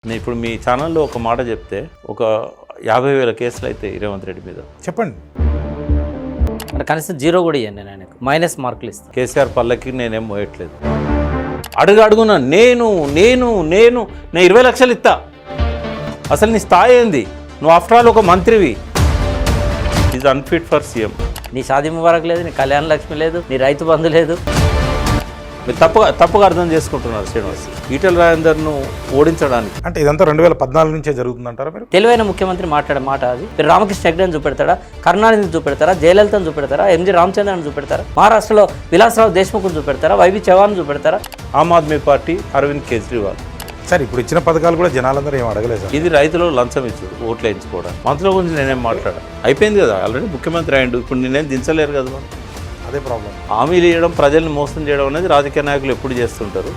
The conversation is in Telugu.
నేను ఇప్పుడు మీ ఛానల్లో ఒక మాట చెప్తే ఒక 50,000 కేసులు అయితే రేవంత్ రెడ్డి మీద. చెప్పండి. అంటే కనీసం 0 కూడా ఇవ్వండి, నేను ఆయనకు మైనస్ మార్కులు ఇస్తాను. కేసీఆర్ పల్లకి నేనేం మోయట్లేదు. అడుగున నేను 20 లక్షలు ఇస్తా. అసలు నీ స్థాయి ఏంది? నువ్వు ఆఫ్టర్ ఆల్ ఒక మంత్రివి. Is unfit for CM. నీ షాదీ ముబారక్ లేదు, నీ కళ్యాణ లక్ష్మి లేదు, నీ రైతు బంధు లేదు. మీరు తప్పుగా అర్థం చేసుకుంటున్నారు శ్రీనివాస్. ఈటెల రాజేందర్ను ఓడించడానికి. అంటే ఇదంతా 2014 నుంచే జరుగుతుందంటారా మీరు? తెలివైన ముఖ్యమంత్రి మాట్లాడే మాట అది. మీరు రామకృష్ణ హెగ్డేని చూపెడతాడా, కరుణానిధిని చూపెడతారా, జయలలితను చూపెడతారా, ఎంజి రామచంద్రని చూపెడతారా, మహారాష్ట్రలో Vilasrao దేశ్ముఖ్ని చూపెడతారా, YV Chavan చూపెడతారా, Aam Aadmi party Arvind Kejriwal. Sir ఇప్పుడు ఇచ్చిన పథకాలు కూడా జనాలందరూ ఏం అడగలేదు సార్. ఇది రైతులు లంచం ఇచ్చు ఓట్లు వేయించుకోవడం. మంత్రుల గురించి నేనేం మాట్లాడా, అయిపోయింది కదా, ఆల్రెడీ ముఖ్యమంత్రి అయ్యిండు. ఇప్పుడు నేనేం దించలేరు కదా. అదే ప్రాబ్లం. హామీలు ఇవ్వడం, ప్రజల్ని మోసం చేయడం అనేది రాజకీయ నాయకులు ఎప్పుడు చేస్తుంటారు.